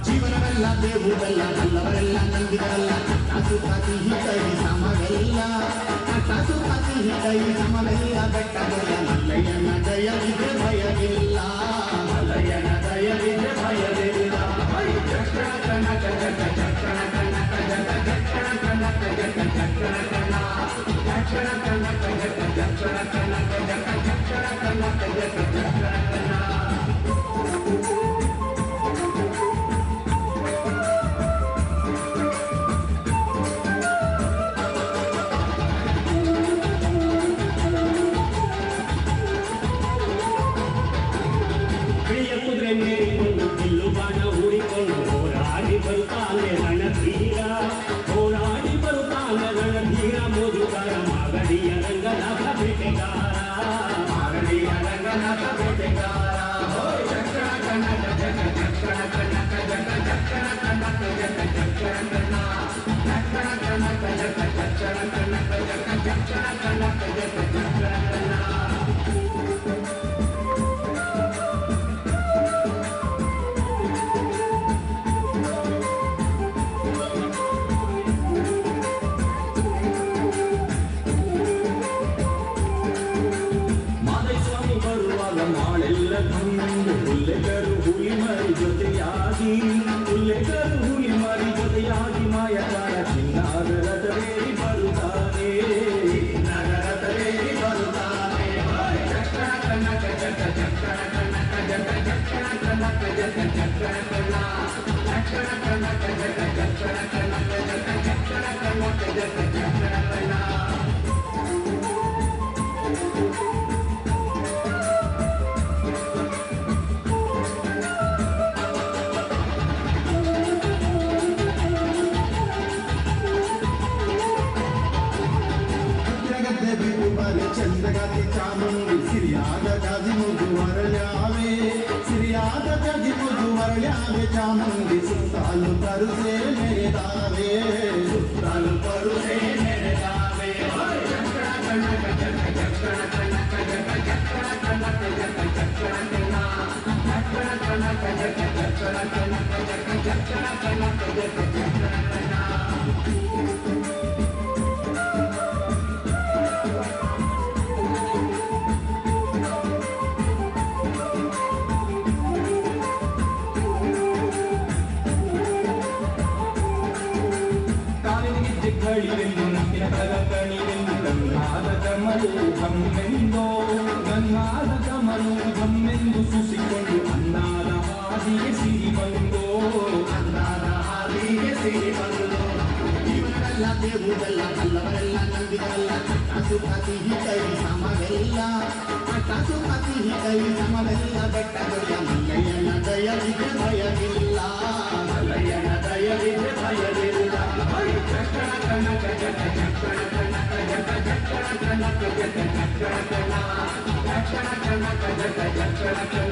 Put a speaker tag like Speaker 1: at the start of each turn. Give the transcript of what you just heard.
Speaker 1: ಜೀವನವೆಲ್ಲ ದೇವುದಲ್ಲ ಅಲ್ಲವರೆಲ್ಲ ನಂಬಿದರಲ್ಲ ಕಾಸುಕಾತಿ ಹಿತೈ ಸಮವೆಲ್ಲ ಕಾಸುಕಾತಿ ಹಿತೈ ಸಮವೆಲ್ಲ ಬೆಟ್ಟದೊಳ ಮಲ್ಲಯ್ಯನ ದಯವಿದೆ ಭಯವಿಲ್ಲ ಮಲ್ಲಯ್ಯನ ದಯವಿದೆ ಭಯವಿಲ್ಲ ಚಕ್ಷಣ ಕನಕ ಜಗ ಚಕ್ಷಣ ಕನಕ ಜಗ ಚಕ್ಷಣ ಕನಕ ಜಗ ಚಕ್ಷಣ ಕನ ಚಕ್ಷಣ ಕನಕ ಜಗ ಚಕ್ಷಣ ಕನಕ ಜಗ ಚಕ್ಷಣ ಕನಕ ಜಗ ಚಕ್ಷಣ ಕನ
Speaker 2: ಬರುತ್ತಾನೆ ರಣಧೀರ ಹೋರಾಡಿ ಬರುತ್ತಾನೆ ರಣಧೀರ ಮೋದುಗಾರ ಮಾಗಡಿಯ ರಂಗನಾಥ ಬೇಟೆಗಾರ ಮಾಗಡಿಯ ರಂಗನಾಥ ಬೇಟೆಗಾರ ಚಕ್ಷಣ ಕನಕ ಜಗ ಚಕ್ಷಣ ಕನಕ ಜಗ ಚಕ್ಷಣ ಕನಕ ಜಗ ಚಕ್ಷಣ ಕನ ಚಕ್ಷಣ ಕನಕ ಜಗ ಚಕ್ಷಣ ಕನಕ ಜಗ ಚಕ್ಷಣ ಕನಕ ಜಗ ಚಕ್ಷಣ ಕನ ಹುಲ್ಲೆಗರು ಹುಲಿ ಮರಿ ಜೊತೆಯಾಗಿ ಹುಲ್ಲೆಗರು ಹುಲಿ ಮರಿ ಜೊತೆಯಾಗಿ ಮಾಯಗಾರ ಚಿನ್ನಾದ ರಥವೇರಿ ಬರುತ್ತಾನೆ ನಗರಥವೇರಿ ಬರುತ್ತಾನೆ ಚಕ್ಷಣ ಕನಕ ಜಗ ಚಕ್ಷಣ ಕನಕ ಜಗ ಚಕ್ಷಣ ಕನಕ ಜಗ ಚಕ್ಷಣ ಕನ ಚಕ್ಷಣ ಕನಕ ಜಗ ಚಕ್ಷಣ ಕನಕ ಜಗ ಚಕ್ಷಣ ಕನಕ ಜಗ ಚಕ್ಷಣ ಕನ ಚಂದ್ರಗಾತಿ ಚಾಮುಂಡಿ ಸಿರಿಯಾದ ಜಾಜಿ ಮುದು ಮರಳ್ಯಾವೆ ಸಿರಿಯಾದ ಜಾಜಿ ಮುದು ಮರಳ್ಯಾವೆ ಚಾಮುಂಡಿ ಸುತ್ತಾಲು ಪರುಸೆ ಮೆರೆದಾವೆ ಸುತ್ತಾಲು ಪರುಸೆ ಮೆರೆದಾವೆ ಚಕ್ಷಣ ಕನಕ ಜಗ ಚಕ್ಷಣ ಕನಕ ಜಗ ಚಕ್ಷಣ ಕನಕ ಜಗ ಚಕ್ಷಣ ಕನ ಚಕ್ಷಣ ಕನಕ ಜಗ ಚಕ್ಷಣ ಕನಕ ಜಗ ಚಕ್ಷಣ ಕನಕ ಜಗ ಚಕ್ಷಣ ಕನ ಕಳಿವೆಂದು ನಟ್ಟಿನ ಕಣಿವೆಂದು ಗಂಗಾದ ಕಮಲು ಗಮ್ಮೆಂದೋ ಗಂಗಾದ ಕಮಲು ಗಮ್ಮೆಂದು ಸುಸಿಕೊಂಡು ಅನ್ನಾದ ಹಾದಿಗೆ ಸಿರಿ ಬಂದೋ ಅನ್ನಾದ ಹಾದಿಗೆ ಸಿರಿ ಬಂದೋ ಜೀವನವೆಲ್ಲ ದೇವುದಲ್ಲ ಅಲ್ಲವರೆಲ್ಲ ನಂಬಿದರಲ್ಲ ಕಾಸುಕಾತಿ ಹಿತೈ ಸಮವೆಲ್ಲ ಕಾಸುಕಾತಿ ಹಿತೈ ಸಮವೆಲ್ಲ ಬೆಟ್ಟದೊಳ ಮಲ್ಲಯ್ಯನ ದಯವಿದೆ ಭಯವಿಲ್ಲ ಮಲ್ಲಯ್ಯನ ದಯವಿದೆ ಭಯವಿಲ್ಲ ಚಕ್ಷಣ ಕನಕ ಜಗ ಚಕ್ಷಣ ಕನಕ ಜಗ ಚಕ್ಷಣ ಕನಕ ಜಗ ಚಕ್ಷಣ ಕನ ಚಕ್ಷಣ ಕನಕ ಜಗ ಚಕ್ಷಣ ಕನ